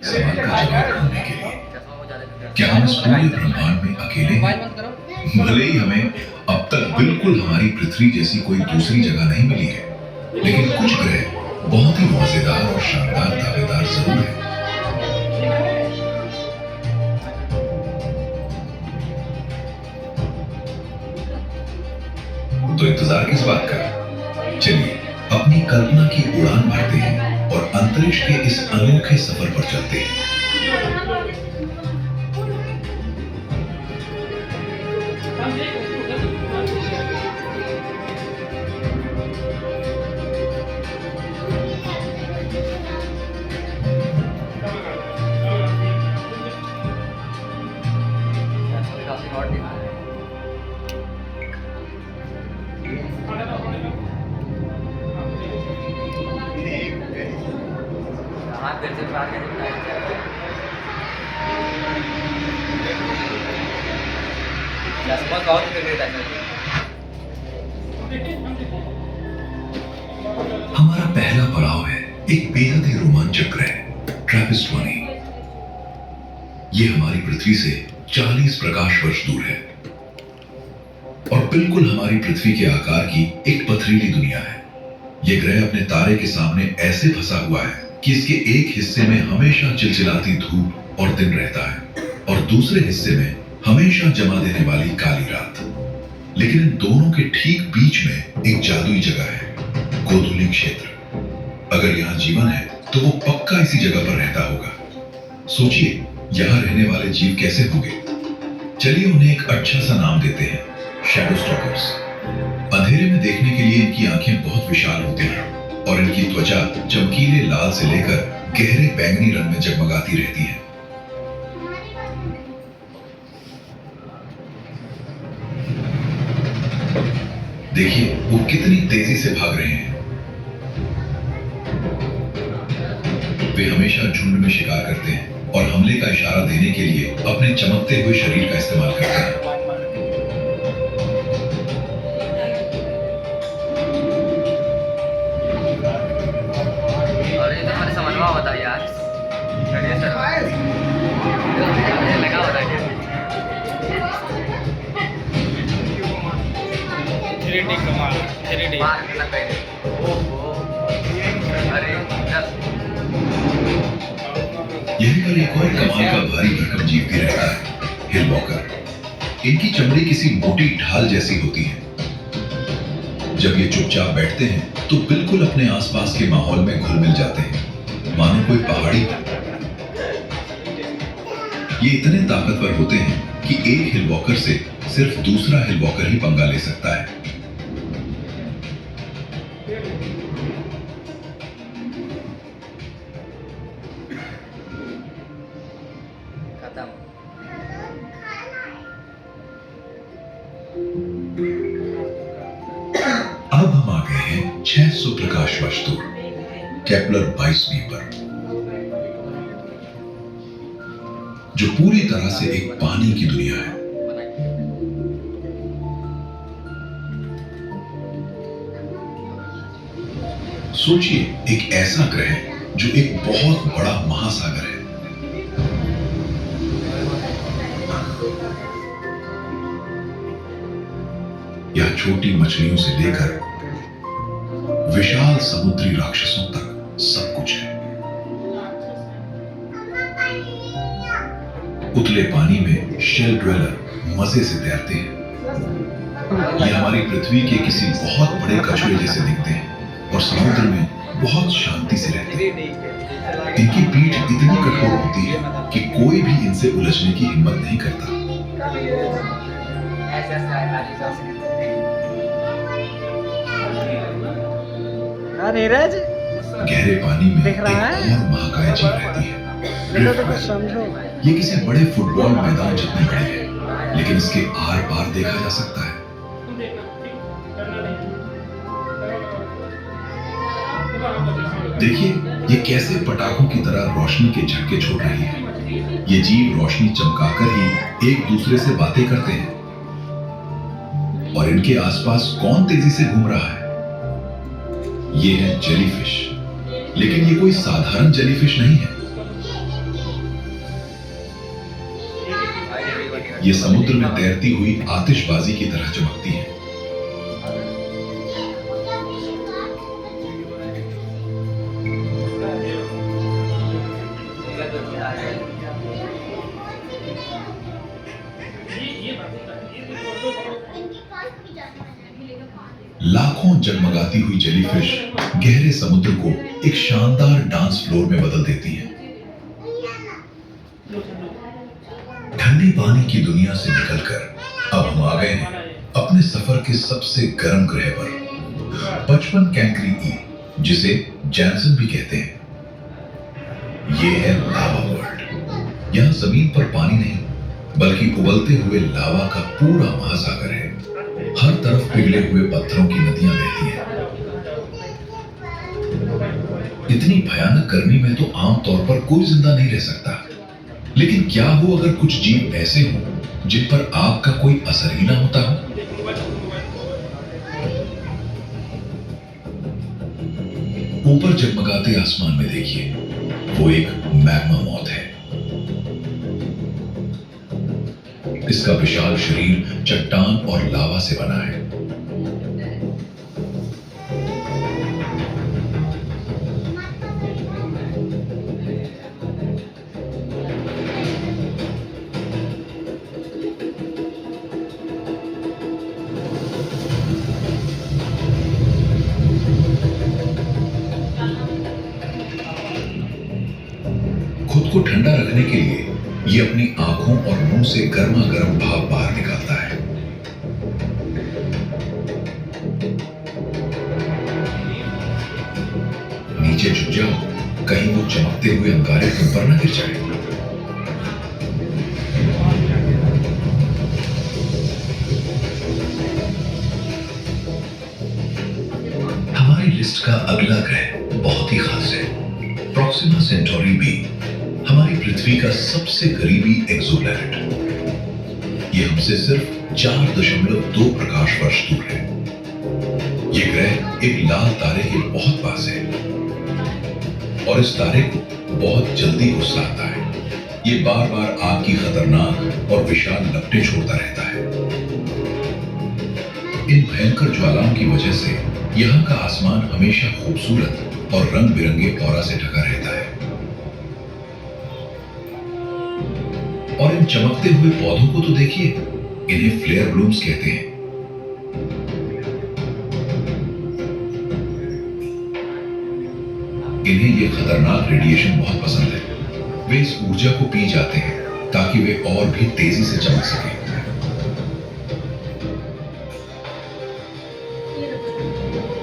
सवाल का जवाब ढूंढने के लिए। क्या हम इस पूरे ब्रह्मांड में अकेले हैं? भले ही हमें अब तक बिल्कुल हमारी पृथ्वी जैसी कोई दूसरी जगह नहीं मिली है, लेकिन कुछ ग्रह बहुत ही मजेदार और शानदार दावेदार जरूर है। तो इंतजार किस बात का? चलिए अपनी कल्पना की उड़ान भरते हैं और अंतरिक्ष के इस अनोखे सफर पर चलते हैं। हमारा पहला पड़ाव है एक बेहद ही रोमांचक ग्रह ट्रैपिस्ट-1a। यह हमारी पृथ्वी से 40 प्रकाश वर्ष दूर है और बिल्कुल हमारी पृथ्वी के आकार की एक पथरीली दुनिया है। यह ग्रह अपने तारे के सामने ऐसे फंसा हुआ है कि इसके एक हिस्से में हमेशा चिलचिलाती धूप और दिन रहता है और दूसरे हिस्से में हमेशा जमा देने वाली काली रात। लेकिन इन दोनों के ठीक बीच में एक जादुई जगह है, गोधूली क्षेत्र। अगर यहाँ जीवन है तो वो पक्का इसी जगह पर रहता होगा। सोचिए यहाँ रहने वाले जीव कैसे होंगे। चलिए उन्हें एक अच्छा सा नाम देते हैं, शैडो स्टॉकर्स। अंधेरे में देखने के लिए इनकी आंखें बहुत विशाल होती हैं और इनकी त्वचा चमकीले लाल से लेकर गहरे बैंगनी रंग में जगमगाती रहती है। देखिए वो कितनी तेजी से भाग रहे हैं। वे हमेशा झुंड में शिकार करते हैं और हमले का इशारा देने के लिए अपने चमकते हुए शरीर का इस्तेमाल करते हैं। यहीं पर एक और कमाल का भारी भरकम जीव भी रहता है, हिल वॉकर। इनकी चमड़ी किसी मोटी ढाल जैसी होती है। जब ये चुपचाप बैठते हैं तो बिल्कुल अपने आसपास के माहौल में घुल मिल जाते हैं, मानो कोई पहाड़ी हो। ये इतने ताकतवर होते हैं कि एक हिल वॉकर से सिर्फ दूसरा हिल वॉकर ही पंगा ले सकता है। अब हम आ गए हैं 600 प्रकाश वर्ष दूर केपलर 22b पर, जो पूरी तरह से एक पानी की दुनिया है। सोचिए एक ऐसा ग्रह जो एक बहुत बड़ा महासागर है। यह छोटी मछलियों से लेकर विशाल समुद्री राक्षसों तक सब कुछ है। उतले पानी में शेल ड्वेलर मजे से तैरते हैं। ये हमारी पृथ्वी के किसी बहुत बड़े कछुए जैसे दिखते हैं और समुद्र में बहुत शांति से रहते हैं। इनकी पीठ इतनी कठोर होती है कि कोई भी इनसे उलझने की हिम्मत नहीं करता। नीरज गहरे पानी में एक और महाकाय जीव रहती है, ये किसी बड़े फुटबॉल मैदान जितनी बड़ी है, लेकिन इसके आर पार देखा जा सकता है। देखिए ये कैसे पटाखों की तरह रोशनी के झटके छोड़ रही है। ये जीव रोशनी चमकाकर ही एक दूसरे से बातें करते हैं। और इनके आसपास कौन तेजी से घूम रहा है? ये है जेलीफिश, लेकिन ये कोई साधारण जेलीफिश नहीं है। ये समुद्र में तैरती हुई आतिशबाजी की तरह चमकती हैं। लाखों जगमगाती हुई जेलीफिश गहरे समुद्र को एक शानदार डांस फ्लोर में बदल देती हैं। ठंडी पानी की दुनिया से निकलकर अब हम आ गए हैं अपने सफर के सबसे गर्म ग्रह पर, 55 कैंक्री ई, जिसे जैनसन भी कहते हैं। ये है लावा वर्ल्ड। यहाँ जमीन पर पानी नहीं, बल्कि उबलते हुए लावा का पूरा महासागर है। हर तरफ पिघले हुए पत्थरों की नदियां बहती हैं। इतनी भयानक गर्मी में तो आमतौर पर कोई जिंदा नहीं रह सकता, लेकिन क्या हो अगर कुछ जीव ऐसे हों जिन पर आग का कोई असर ही ना होता हो? ऊपर जगमगाते आसमान में देखिए, वो एक मैग्मा मॉथ है। इसका विशाल शरीर चट्टान और लावा से बना है। खुद को ठंडा रखने के लिए ये अपनी आंखों और मुंह से गर्मा गर्म भाप बाहर निकालता है। नीचे झुक जाओ, कहीं वो चमकते हुए अंगारे तुम पर न गिर जाए। हमारी लिस्ट का अगला ग्रह बहुत ही खास है, प्रॉक्सिमा सेंटोरी बी, हमारी पृथ्वी का सबसे करीबी एक्सोप्लैनेट। ये हमसे सिर्फ 4.2 प्रकाश वर्ष दूर है। ये ग्रह एक लाल तारे के बहुत पास है और इस तारे को बहुत जल्दी उछलाता है। ये बार बार आग की खतरनाक और विशाल लपटें छोड़ता रहता है। इन भयंकर ज्वालाओं की वजह से यहाँ का आसमान हमेशा खूबसूरत और रंग बिरंगे ऑरा से ढका रहता है। और इन चमकते हुए पौधों को तो देखिए, इन्हें फ्लेयर ब्लूम्स कहते हैं। इन्हें ये खतरनाक रेडिएशन बहुत पसंद है। वे इस ऊर्जा को पी जाते हैं ताकि वे और भी तेजी से चमक सकें।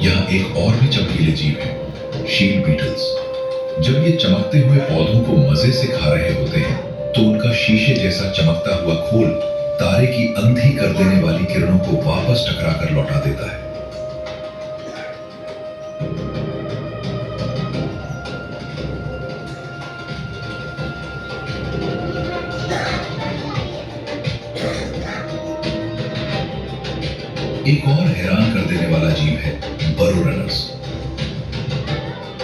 यहाँ एक और भी चमकीले जीव है, शील्ड बीटल्स। जब ये चमकते हुए पौधों को मजे से खा रहे होते हैं तो उनका शीशे जैसा चमकता हुआ खोल तारे की अंधी कर देने वाली किरणों को वापस टकरा कर लौटा देता है। एक और हैरान कर देने वाला जीव है बरो रनर्स।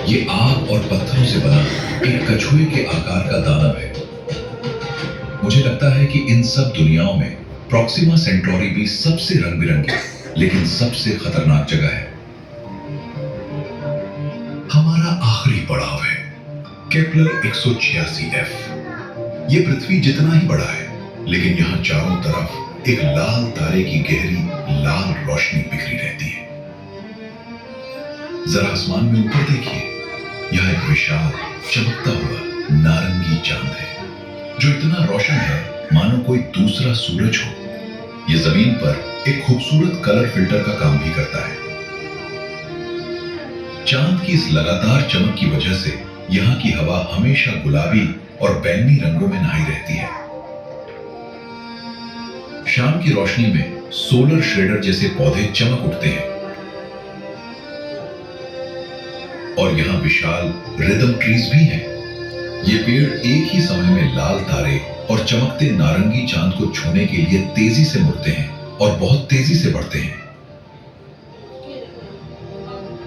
ये आग और पत्थरों से बना एक कछुए के आकार का दानव है। मुझे लगता है कि इन सब दुनियाओं में प्रॉक्सिमा सेंटोरी भी सबसे रंग बिरंगी लेकिन सबसे खतरनाक जगह है। हमारा आखिरी पड़ाव है केपलर 186f। ये पृथ्वी जितना ही बड़ा है, लेकिन यहाँ चारों तरफ एक लाल तारे की गहरी लाल रोशनी बिखरी रहती है। जरा आसमान में ऊपर देखिए, यह एक विशाल चमकता हुआ नारंगी चांद है जो इतना रोशन है मानो कोई दूसरा सूरज हो। यह जमीन पर एक खूबसूरत कलर फिल्टर का काम भी करता है। चांद की इस लगातार चमक की वजह से यहाँ की हवा हमेशा गुलाबी और बैंगनी रंगों में नहाई रहती है। शाम की रोशनी में सोलर श्रेडर जैसे पौधे चमक उठते हैं और यहाँ विशाल रिदम ट्रीज भी हैं। ये पेड़ एक ही समय में लाल तारे और चमकते नारंगी चांद को छूने के लिए तेजी से मुड़ते हैं और बहुत तेजी से बढ़ते हैं।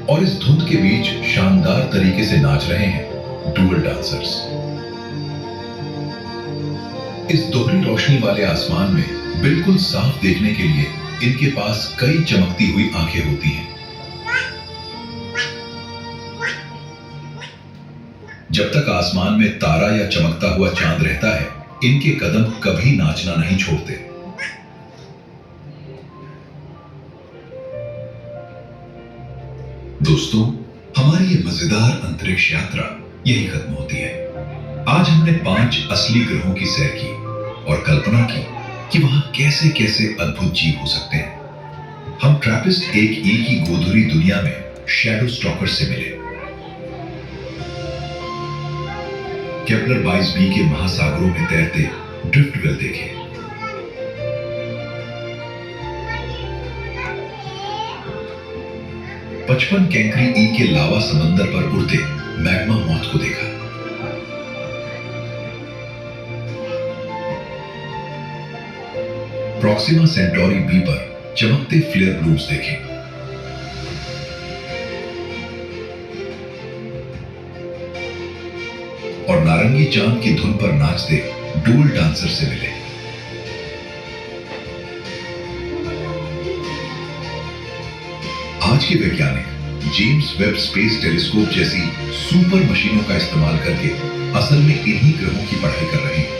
और इस धुंध के बीच शानदार तरीके से नाच रहे हैं डुअल डांसर्स। इस दोहरी रोशनी वाले आसमान में बिल्कुल साफ देखने के लिए इनके पास कई चमकती हुई आंखें होती हैं। जब तक आसमान में तारा या चमकता हुआ चांद रहता है, इनके कदम कभी नाचना नहीं छोड़ते। दोस्तों, हमारी ये मजेदार अंतरिक्ष यात्रा यही खत्म होती है। आज हमने 5 असली ग्रहों की सैर की और कल्पना की कि वहां कैसे कैसे अद्भुत जीव हो सकते हैं। हम ट्रैपिस्ट 1E की गोधुरी दुनिया में शैडो स्टॉकर से मिले, केपलर 22b के महासागरों में तैरते ड्रिफ्टवेल देखे, पचपन कैंकरी ई के लावा समंदर पर उड़ते मैग्मा मॉथ को देखा, प्रॉक्सिमा सेंटोरी बी पर चमकते फ्लेयर ब्लूम्स देखे, और नारंगी चांद की धुन पर नाचते डूल डांसर से मिले। आज के वैज्ञानिक जेम्स वेब स्पेस टेलीस्कोप जैसी सुपर मशीनों का इस्तेमाल करके असल में इन्हीं ग्रहों की पढ़ाई कर रहे हैं।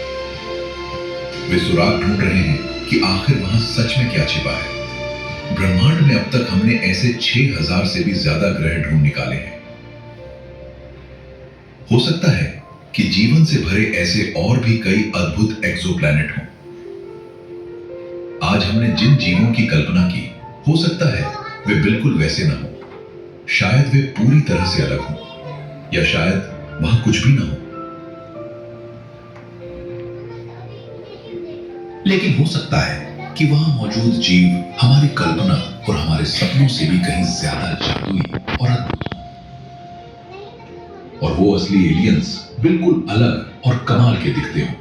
वे सुराग ढूंढ रहे हैं कि आखिर वहां सच में क्या छिपा है। ब्रह्मांड में अब तक हमने ऐसे 6000 से भी ज्यादा ग्रह ढूंढ निकाले हैं। हो सकता है कि जीवन से भरे ऐसे और भी कई अद्भुत एक्सोप्लैनेट हों। आज हमने जिन जीवों की कल्पना की, हो सकता है वे बिल्कुल वैसे ना हो। शायद वे पूरी तरह से अलग हों, या शायद वहां कुछ भी ना हो। लेकिन हो सकता है कि वहां मौजूद जीव हमारी कल्पना और हमारे सपनों से भी कहीं ज्यादा जादुई और अद्भुत हों। और वो असली एलियंस बिल्कुल अलग और कमाल के दिखते हों।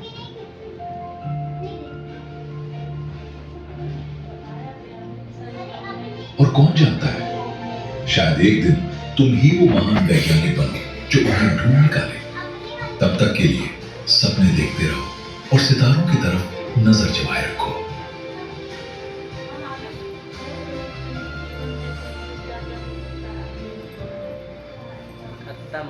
और कौन जानता है, शायद एक दिन तुम ही वो महान वैज्ञानिक बनो जो उन्हें ढूंढ निकाले। तब तक के लिए सपने देखते रहो और सितारों की तरफ नजर जमाए रखो। खत्म।